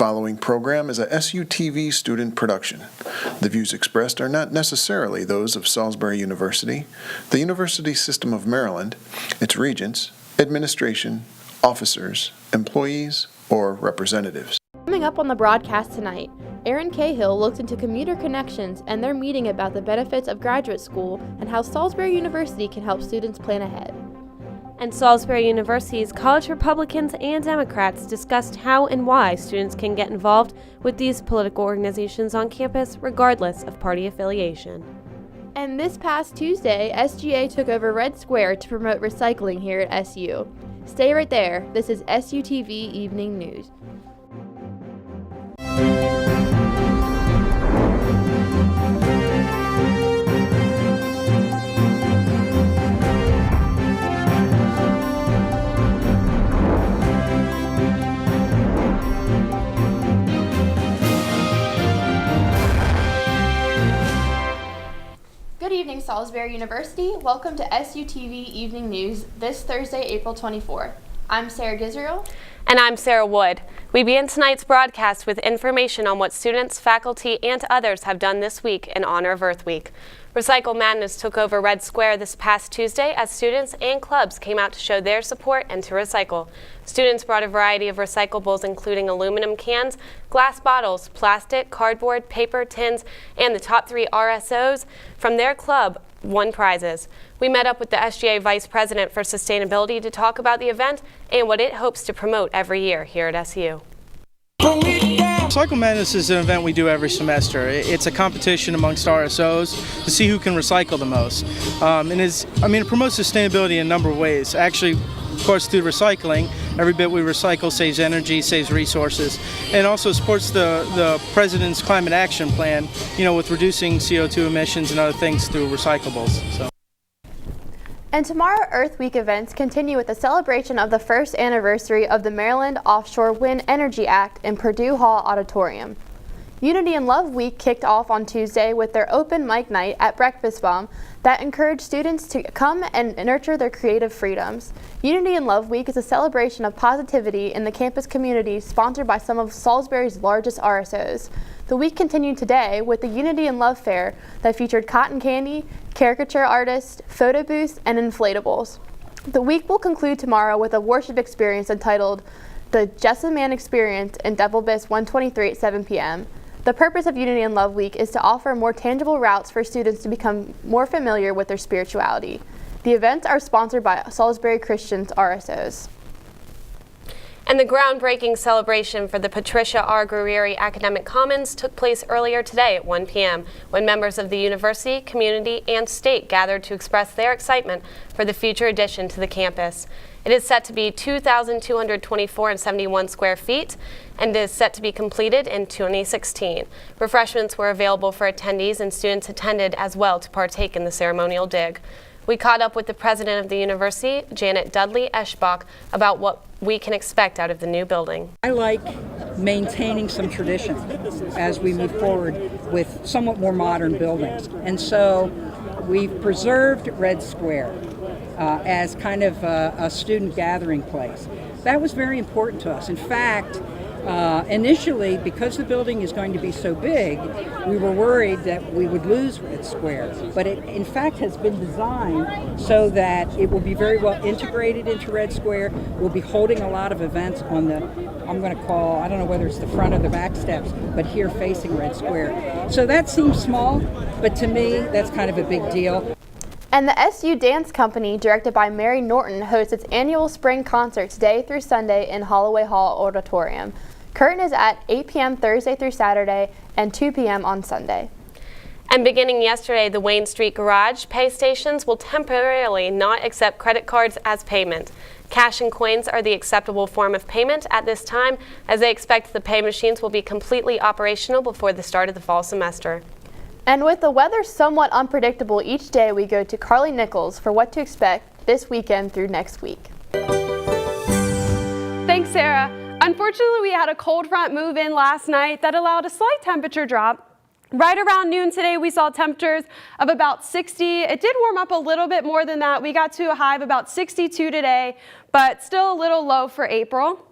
following program is a SUTV student production. The views expressed are not necessarily those of Salisbury University, the University System of Maryland, its regents, administration, officers, employees, or representatives. Coming up on the broadcast tonight, Aaron Cahill looks into commuter connections and their meeting about the benefits of graduate school and how Salisbury University can help students plan ahead. And Salisbury University's college Republicans and Democrats discussed how and why students can get involved with these political organizations on campus regardless of party affiliation. And this past Tuesday, SGA took over Red Square to promote recycling here at SU. Stay right there. This is SUTV Evening News. Good evening, Salisbury University. Welcome to SUTV Evening News this Thursday, April 24th. I'm Sarah Gisriel. And I'm Sarah Wood. We begin tonight's broadcast with information on what students, faculty, and others have done this week in honor of Earth Week. Recycle Madness took over Red Square this past Tuesday as students and clubs came out to show their support and to recycle. Students brought a variety of recyclables including aluminum cans, glass bottles, plastic, cardboard, paper, tins, and the top 3 RSOs from their club won prizes. We met up with the SGA Vice President for Sustainability to talk about the event and what it hopes to promote every year here at SU. Recycle Madness is an event we do every semester. It's a competition amongst RSOs to see who can recycle the most. It promotes sustainability in a number of ways. Actually, of course, through recycling, every bit we recycle saves energy, saves resources, and also supports the President's Climate Action Plan, with reducing CO2 emissions and other things through recyclables. And tomorrow, Earth Week events continue with the celebration of the first anniversary of the Maryland Offshore Wind Energy Act in Purdue Hall Auditorium. Unity and Love Week kicked off on Tuesday with their open mic night at Breakfast Bomb that encouraged students to come and nurture their creative freedoms. Unity and Love Week is a celebration of positivity in the campus community sponsored by some of Salisbury's largest RSOs. The week continued today with the Unity and Love Fair that featured cotton candy, caricature artists, photo booths, and inflatables. The week will conclude tomorrow with a worship experience entitled The Jessamine Experience in Devil Bis 123 at 7 p.m. The purpose of Unity and Love Week is to offer more tangible routes for students to become more familiar with their spirituality. The events are sponsored by Salisbury Christians RSOs. And the groundbreaking celebration for the Patricia R. Guerrieri Academic Commons took place earlier today at 1 p.m. when members of the university, community, and state gathered to express their excitement for the future addition to the campus. It is set to be 2,224.71 square feet and is set to be completed in 2016. Refreshments were available for attendees and students attended as well to partake in the ceremonial dig. We caught up with the president of the university, Janet Dudley Eschbach, about what we can expect out of the new building. I like maintaining some tradition as we move forward with somewhat more modern buildings. And so we've preserved Red Square as kind of a student gathering place. That was very important to us. In fact, initially, because the building is going to be so big, we were worried that we would lose Red Square. But it, in fact, has been designed so that it will be very well integrated into Red Square. We'll be holding a lot of events on the, I'm going to call, I don't know whether it's the front or the back steps, but here facing Red Square. So that seems small, but to me, that's kind of a big deal. And the SU Dance Company, directed by Mary Norton, hosts its annual spring concert today through Sunday in Holloway Hall Auditorium. Curtain is at 8 p.m. Thursday through Saturday and 2 p.m. on Sunday. And beginning yesterday, the Wayne Street Garage pay stations will temporarily not accept credit cards as payment. Cash and coins are the acceptable form of payment at this time, as they expect the pay machines will be completely operational before the start of the fall semester. And with the weather somewhat unpredictable each day, we go to Carly Nichols for what to expect this weekend through next week. Thanks, Sarah. Unfortunately, we had a cold front move in last night that allowed a slight temperature drop. Right around noon today, we saw temperatures of about 60. It did warm up a little bit more than that. We got to a high of about 62 today, but still a little low for April.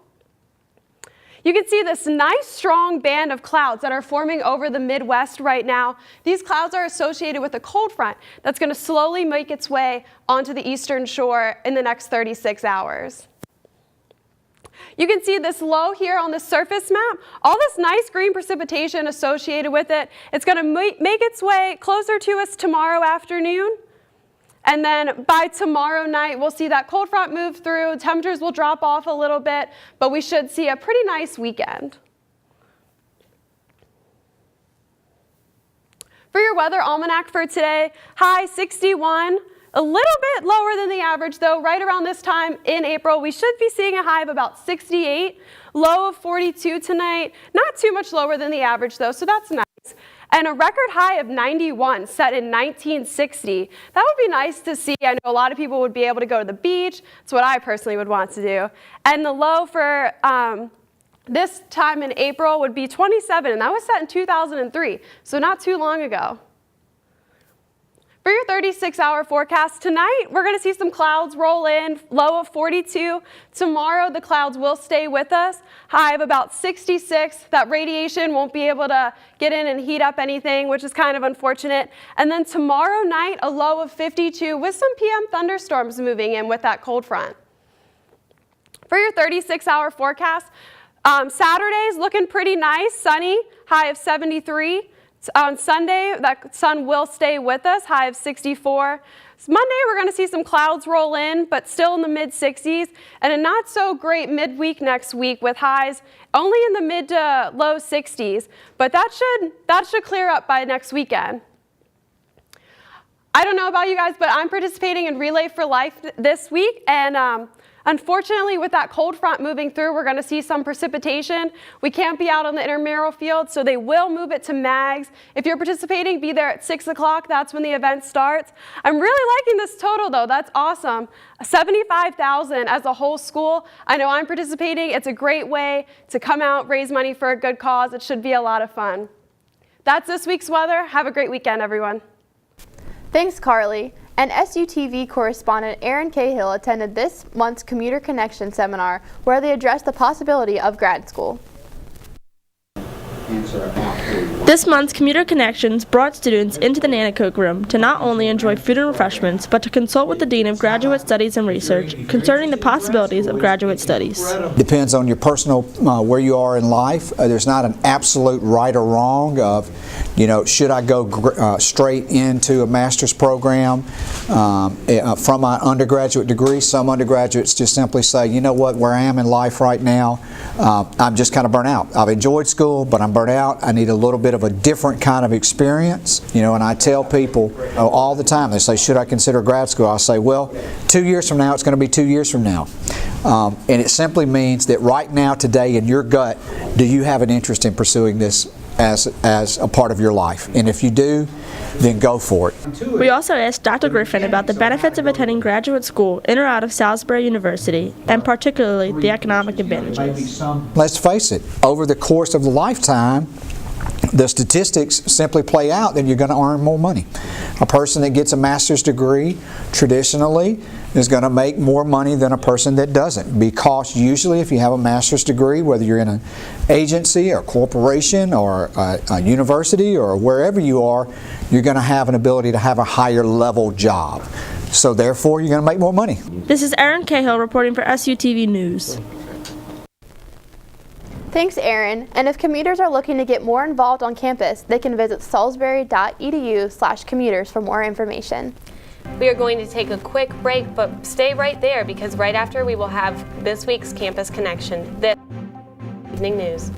You can see this nice strong band of clouds that are forming over the Midwest right now. These clouds are associated with a cold front that's going to slowly make its way onto the eastern shore in the next 36 hours. You can see this low here on the surface map, all this nice green precipitation associated with it. It's going to make its way closer to us tomorrow afternoon. And then by tomorrow night, we'll see that cold front move through. Temperatures will drop off a little bit, but we should see a pretty nice weekend. For your weather almanac for today, high 61. A little bit lower than the average, though. Right around this time in April, we should be seeing a high of about 68, low of 42 tonight. Not too much lower than the average, though, so that's nice. And a record high of 91 set in 1960. That would be nice to see. I know a lot of people would be able to go to the beach. That's what I personally would want to do. And the low for this time in April would be 27, and that was set in 2003, so not too long ago. For your 36-hour forecast tonight, we're going to see some clouds roll in, low of 42. Tomorrow, the clouds will stay with us, high of about 66. That radiation won't be able to get in and heat up anything, which is kind of unfortunate. And then tomorrow night, a low of 52 with some PM thunderstorms moving in with that cold front. For your 36-hour forecast, Saturday's looking pretty nice, sunny, high of 73. On Sunday, that sun will stay with us, high of 64. Monday, we're going to see some clouds roll in, but still in the mid-60s, and a not so great midweek next week with highs only in the mid to low 60s, but that should clear up by next weekend. I don't know about you guys, but I'm participating in Relay for Life this week, and unfortunately, with that cold front moving through, we're going to see some precipitation. We can't be out on the intramural field, so they will move it to MAGS. If you're participating, be there at 6 o'clock. That's when the event starts. I'm really liking this total, though. That's awesome. 75,000 as a whole school. I know I'm participating. It's a great way to come out, raise money for a good cause. It should be a lot of fun. That's this week's weather. Have a great weekend, everyone. Thanks, Carly. And SUTV correspondent Aaron Cahill attended this month's Commuter Connection seminar where they addressed the possibility of grad school. This month's Commuter Connections brought students into the Nanacoke room to not only enjoy food and refreshments, but to consult with the Dean of Graduate Studies and Research concerning the possibilities of graduate studies. Depends on your personal, where you are in life. There's not an absolute right or wrong of, should I go straight into a master's program from my undergraduate degree. Some undergraduates just simply say, you know what, where I am in life right now, I'm just kind of burnt out. I've enjoyed school, but I'm burnt out. I need a little bit of a different kind of experience, and I tell people all the time, they say, should I consider grad school? I say, well, 2 years from now, it's going to be 2 years from now. And it simply means that right now, today, in your gut, do you have an interest in pursuing this as a part of your life? And if you do, then go for it. We also asked Dr. Griffin about the benefits of attending graduate school in or out of Salisbury University, and particularly the economic advantages. Let's face it, over the course of the lifetime, the statistics simply play out that you're going to earn more money. A person that gets a master's degree traditionally is going to make more money than a person that doesn't, because usually if you have a master's degree, whether you're in an agency or corporation or a university or wherever you are, you're going to have an ability to have a higher level job. So therefore you're going to make more money. This is Aaron Cahill reporting for SUTV News. Thanks, Aaron. And if commuters are looking to get more involved on campus, they can visit salisbury.edu/commuters for more information. We are going to take a quick break, but stay right there because right after we will have this week's Campus Connection, this evening news.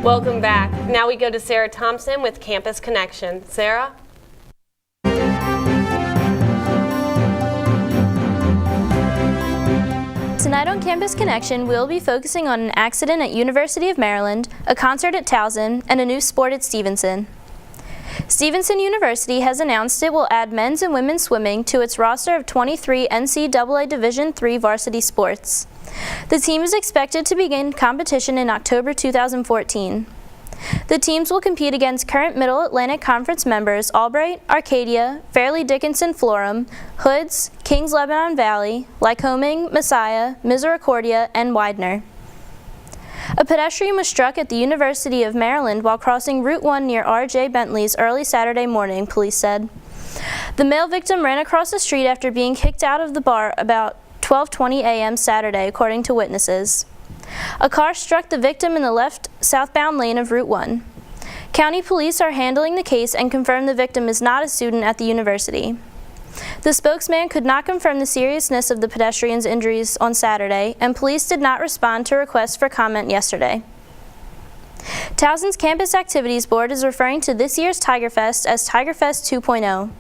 Welcome back. Now we go to Sarah Thompson with Campus Connection. Sarah? Tonight on Campus Connection, we'll be focusing on an accident at University of Maryland, a concert at Towson, and a new sport at Stevenson. Stevenson University has announced it will add men's and women's swimming to its roster of 23 NCAA Division III varsity sports. The team is expected to begin competition in October 2014. The teams will compete against current Middle Atlantic Conference members Albright, Arcadia, Fairleigh Dickinson Florham, Hoods, Kings Lebanon Valley, Lycoming, Messiah, Misericordia, and Widener. A pedestrian was struck at the University of Maryland while crossing Route 1 near R.J. Bentley's early Saturday morning, police said. The male victim ran across the street after being kicked out of the bar about 12:20 a.m. Saturday, according to witnesses. A car struck the victim in the left southbound lane of Route 1. County police are handling the case and confirm the victim is not a student at the university. The spokesman could not confirm the seriousness of the pedestrian's injuries on Saturday, and police did not respond to requests for comment yesterday. Towson's Campus Activities Board is referring to this year's Tiger Fest as Tiger Fest 2.0.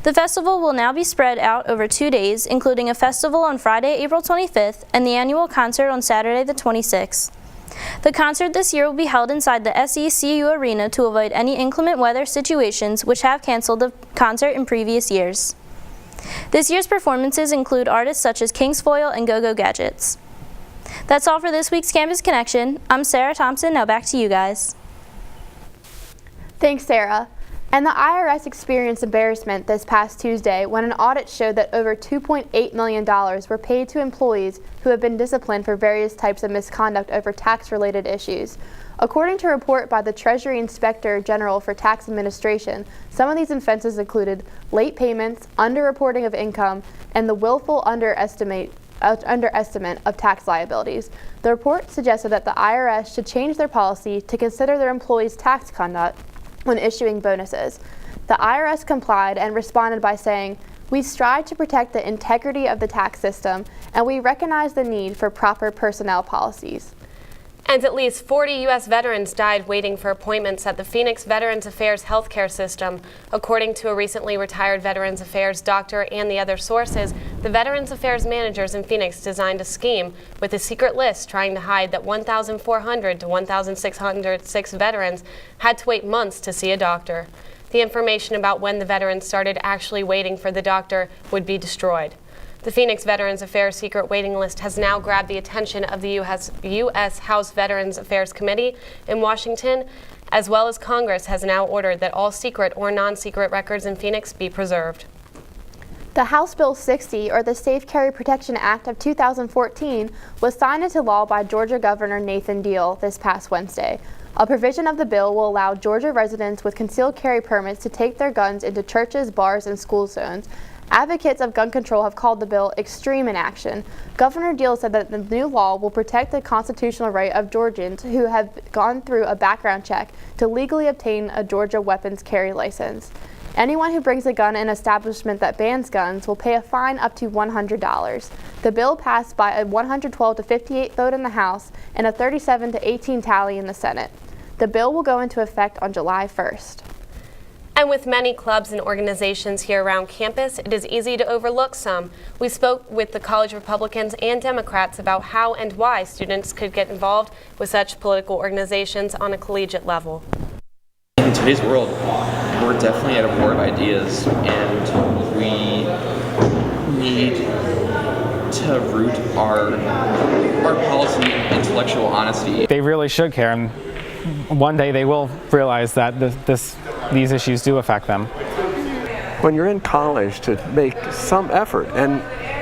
The festival will now be spread out over 2 days, including a festival on Friday, April 25th, and the annual concert on Saturday the 26th. The concert this year will be held inside the SECU Arena to avoid any inclement weather situations which have canceled the concert in previous years. This year's performances include artists such as Kingsfoil and Go-Go Gadgets. That's all for this week's Campus Connection. I'm Sarah Thompson. Now back to you guys. Thanks, Sarah. And the IRS experienced embarrassment this past Tuesday when an audit showed that over $2.8 million were paid to employees who have been disciplined for various types of misconduct over tax-related issues. According to a report by the Treasury Inspector General for Tax Administration, some of these offenses included late payments, underreporting of income, and the willful underestimate of tax liabilities. The report suggested that the IRS should change their policy to consider their employees' tax conduct when issuing bonuses. The IRS complied and responded by saying, "We strive to protect the integrity of the tax system, and we recognize the need for proper personnel policies." And at least 40 U.S. veterans died waiting for appointments at the Phoenix Veterans Affairs healthcare system. According to a recently retired Veterans Affairs doctor and the other sources, the Veterans Affairs managers in Phoenix designed a scheme with a secret list trying to hide that 1,400 to 1,606 veterans had to wait months to see a doctor. The information about when the veterans started actually waiting for the doctor would be destroyed. The Phoenix Veterans Affairs secret waiting list has now grabbed the attention of the U.S. House Veterans Affairs Committee in Washington, as well as Congress has now ordered that all secret or non-secret records in Phoenix be preserved. The House Bill 60, or the Safe Carry Protection Act of 2014, was signed into law by Georgia Governor Nathan Deal this past Wednesday. A provision of the bill will allow Georgia residents with concealed carry permits to take their guns into churches, bars, and school zones. Advocates of gun control have called the bill extreme in action. Governor Deal said that the new law will protect the constitutional right of Georgians who have gone through a background check to legally obtain a Georgia weapons carry license. Anyone who brings a gun in an establishment that bans guns will pay a fine up to $100. The bill passed by a 112 to 58 vote in the House and a 37 to 18 tally in the Senate. The bill will go into effect on July 1st. And with many clubs and organizations here around campus, it is easy to overlook some. We spoke with the college Republicans and Democrats about how and why students could get involved with such political organizations on a collegiate level. In today's world, we're definitely at a war of ideas, and we need to root our policy in intellectual honesty. They really should care, and one day they will realize that these issues do affect them. When you're in college, to make some effort, and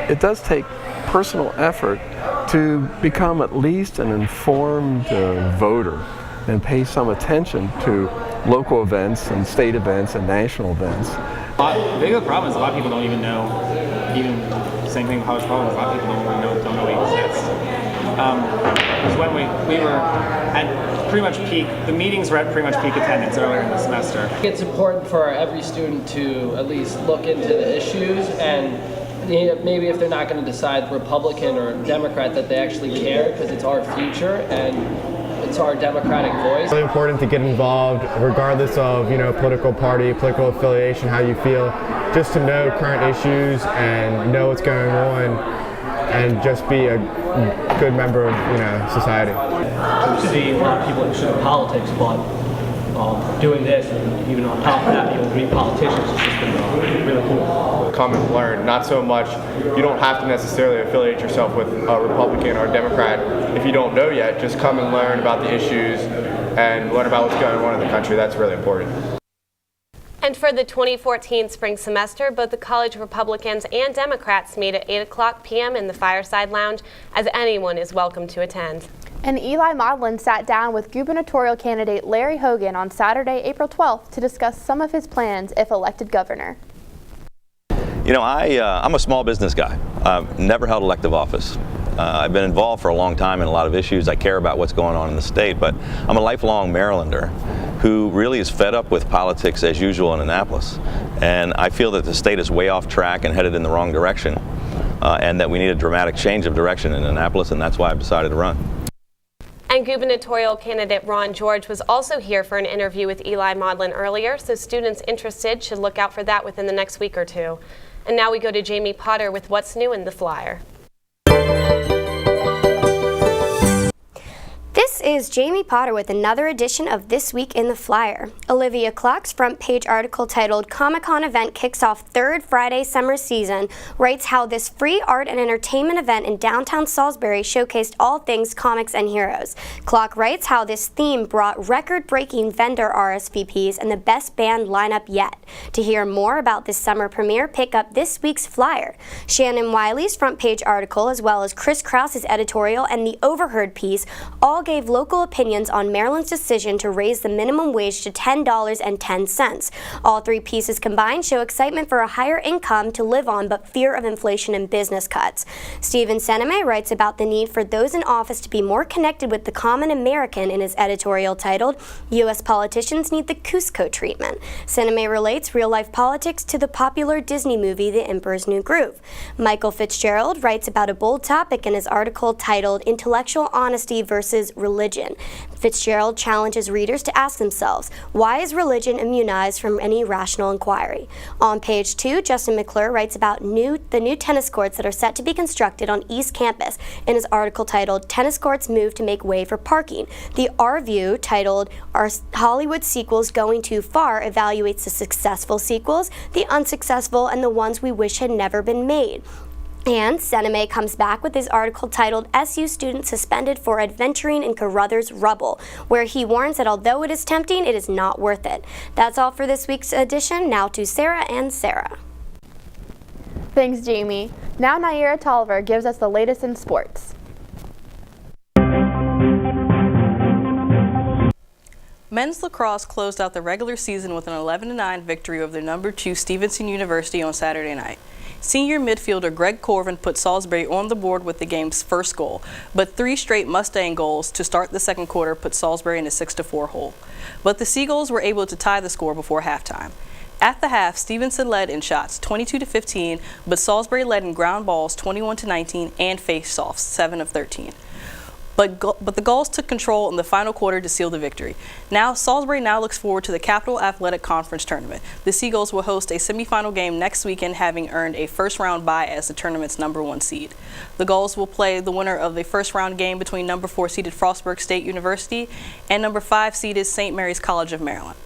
it does take personal effort to become at least an informed voter and pay some attention to local events and state events and national events. The bigger problem is a lot of people don't even know, even same thing with college politics, a lot of people don't know we exist. Because when we were at pretty much peak, the meetings were at pretty much peak attendance earlier in the semester. It's important for every student to at least look into the issues, and maybe if they're not going to decide Republican or Democrat, that they actually care, because it's our future and it's our democratic voice. It's really important to get involved regardless of political party, political affiliation, how you feel, just to know current issues and know what's going on and just be a good member of society. To see a lot of people interested in politics, but doing this, and even on top of that, people being politicians, it's just been really cool. Come and learn, not so much, you don't have to necessarily affiliate yourself with a Republican or a Democrat if you don't know yet. Just come and learn about the issues and learn about what's going on in the country. That's really important. And for the 2014 spring semester, both the college Republicans and Democrats meet at 8 p.m. in the Fireside Lounge, as anyone is welcome to attend. And Eli Maudlin sat down with gubernatorial candidate Larry Hogan on Saturday, April 12th to discuss some of his plans if elected governor. You know, I'm a small business guy. I've never held elective office. I've been involved for a long time in a lot of issues. I care about what's going on in the state, but I'm a lifelong Marylander who really is fed up with politics as usual in Annapolis. And I feel that the state is way off track and headed in the wrong direction, and that we need a dramatic change of direction in Annapolis, and that's why I've decided to run. And gubernatorial candidate Ron George was also here for an interview with Eli Maudlin earlier, so students interested should look out for that within the next week or two. And now we go to Jamie Potter with what's new in the Flyer. This is Jamie Potter with another edition of This Week in the Flyer. Olivia Clark's front page article titled Comic-Con Event Kicks Off Third Friday Summer Season writes how this free art and entertainment event in downtown Salisbury showcased all things comics and heroes. Clark writes how this theme brought record-breaking vendor RSVPs and the best band lineup yet. To hear more about this summer premiere, pick up this week's Flyer. Shannon Wiley's front page article, as well as Chris Krause's editorial and the Overheard piece, all gave local opinions on Maryland's decision to raise the minimum wage to $10.10. All three pieces combined show excitement for a higher income to live on, but fear of inflation and business cuts. Stephen Seneme writes about the need for those in office to be more connected with the common American in his editorial titled, U.S. Politicians Need the Cusco Treatment. Seneme relates real-life politics to the popular Disney movie The Emperor's New Groove. Michael Fitzgerald writes about a bold topic in his article titled Intellectual Honesty versus Religion. Fitzgerald challenges readers to ask themselves, why is religion immunized from any rational inquiry? On page 2, Justin McClure writes about the new tennis courts that are set to be constructed on East Campus in his article titled Tennis Courts Move to Make Way for Parking. The R-View, titled Are Hollywood Sequels Going Too Far?, evaluates the successful sequels, the unsuccessful, and the ones we wish had never been made. And Seneme comes back with his article titled SU Student Suspended for Adventuring in Carruthers Rubble, where he warns that although it is tempting, it is not worth it. That's all for this week's edition. Now to Sarah and Sarah. Thanks, Jamie. Now Naira Tolliver gives us the latest in sports. Men's lacrosse closed out the regular season with an 11-9 victory over the number 2 Stevenson University on Saturday night. Senior midfielder Greg Corvin put Salisbury on the board with the game's first goal, but 3 straight Mustang goals to start the second quarter put Salisbury in a 6-4 hole. But the Seagulls were able to tie the score before halftime. At the half, Stevenson led in shots 22-15, but Salisbury led in ground balls 21-19 and face-offs 7 of 13. But the Gulls took control in the final quarter to seal the victory. Now, Salisbury looks forward to the Capital Athletic Conference Tournament. The Seagulls will host a semifinal game next weekend, having earned a first-round bye as the tournament's #1 seed. The Gulls will play the winner of the first-round game between number 4 seeded Frostburg State University and number 5 seeded St. Mary's College of Maryland.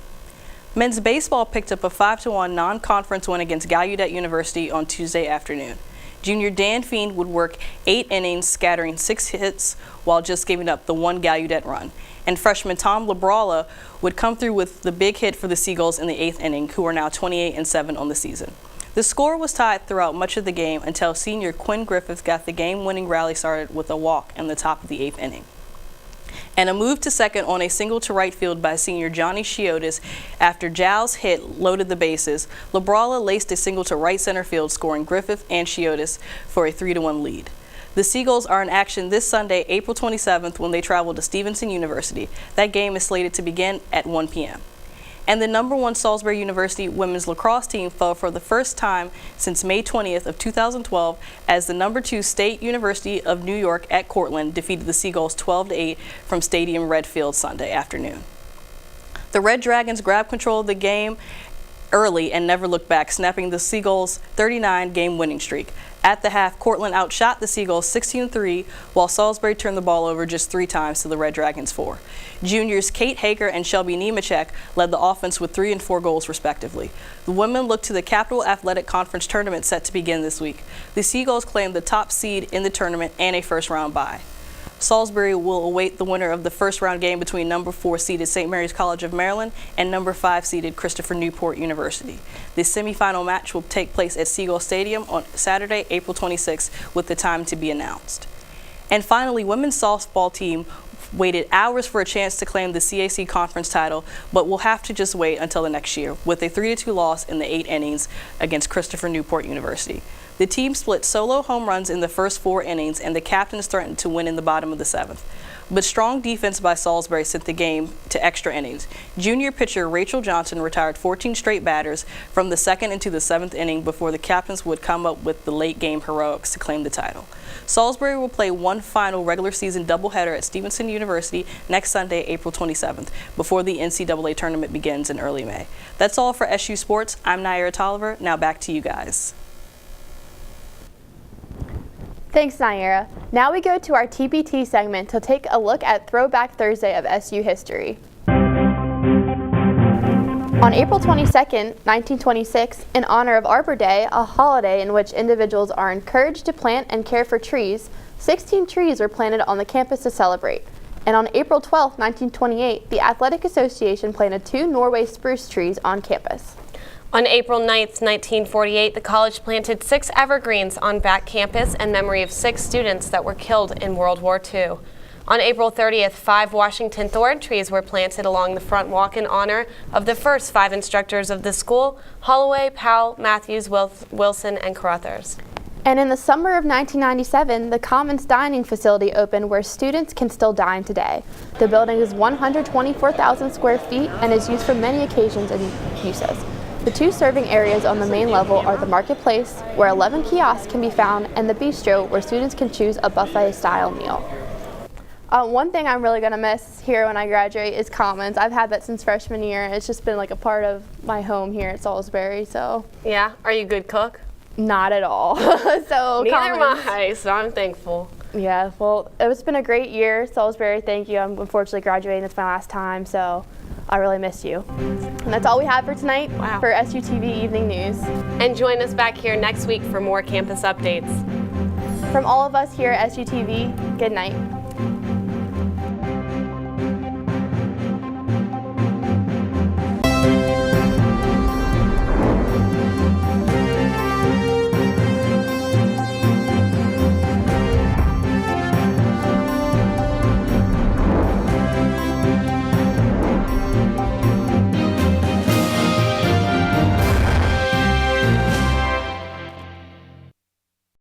Men's baseball picked up a 5-1 non-conference win against Gallaudet University on Tuesday afternoon. Junior Dan Fiend would work 8 innings, scattering 6 hits while just giving up the 1 Gallaudet run. And freshman Tom Labrala would come through with the big hit for the Seagulls in the 8th inning, who are now 28-7 on the season. The score was tied throughout much of the game until senior Quinn Griffith got the game-winning rally started with a walk in the top of the 8th inning. And a move to second on a single to right field by senior Johnny Chiotis after Giles' hit loaded the bases. Labrala laced a single to right center field, scoring Griffith and Chiotis for a 3-1 lead. The Seagulls are in action this Sunday, April 27th, when they travel to Stevenson University. That game is slated to begin at 1 p.m. And the #1 Salisbury University women's lacrosse team fell for the first time since May 20th of 2012 as the #2 State University of New York at Cortland defeated the Seagulls 12-8 from Stadium Redfield Sunday afternoon. The Red Dragons grabbed control of the game early and never looked back, snapping the Seagulls' 39-game winning streak. At the half, Cortland outshot the Seagulls 16-3, while Salisbury turned the ball over just 3 times to the Red Dragons 4. Juniors Kate Hager and Shelby Nemechek led the offense with 3 and 4 goals respectively. The women look to the Capital Athletic Conference Tournament set to begin this week. The Seagulls claimed the top seed in the tournament and a first-round bye. Salisbury will await the winner of the first round game between number 4 seeded St. Mary's College of Maryland and number 5 seeded Christopher Newport University. The semifinal match will take place at Seagull Stadium on Saturday, April 26th, with the time to be announced. And finally, women's softball team waited hours for a chance to claim the CAC conference title, but will have to just wait until the next year with a 3-2 loss in the 8 innings against Christopher Newport University. The team split solo home runs in the first 4 innings, and the captains threatened to win in the bottom of the 7th. But strong defense by Salisbury sent the game to extra innings. Junior pitcher Rachel Johnson retired 14 straight batters from the 2nd into the 7th inning before the captains would come up with the late game heroics to claim the title. Salisbury will play one final regular season doubleheader at Stevenson University next Sunday, April 27th, before the NCAA tournament begins in early May. That's all for SU Sports. I'm Naira Tolliver. Now back to you guys. Thanks, Naira. Now we go to our TBT segment to take a look at Throwback Thursday of SU history. On April 22nd, 1926, in honor of Arbor Day, a holiday in which individuals are encouraged to plant and care for trees, 16 trees were planted on the campus to celebrate. And on April 12, 1928, the Athletic Association planted 2 Norway spruce trees on campus. On April 9th, 1948, the college planted 6 evergreens on back campus in memory of 6 students that were killed in World War II. On April 30th, 5 Washington thorn trees were planted along the front walk in honor of the first 5 instructors of the school, Holloway, Powell, Matthews, Wilson, and Carruthers. And in the summer of 1997, the Commons Dining Facility opened where students can still dine today. The building is 124,000 square feet and is used for many occasions and uses. The 2 serving areas on the main level are the marketplace, where 11 kiosks can be found, and the bistro, where students can choose a buffet-style meal. One thing I'm really going to miss here when I graduate is Commons. I've had that since freshman year. It's just been like a part of my home here at Salisbury. So yeah, are you a good cook? Not at all. So neither Commons, am I, so I'm thankful. Yeah, well, it's been a great year, Salisbury. Thank you. I'm unfortunately graduating. It's my last time, so I really miss you. And that's all we have for tonight for SUTV Evening News. And join us back here next week for more campus updates. From all of us here at SUTV, good night.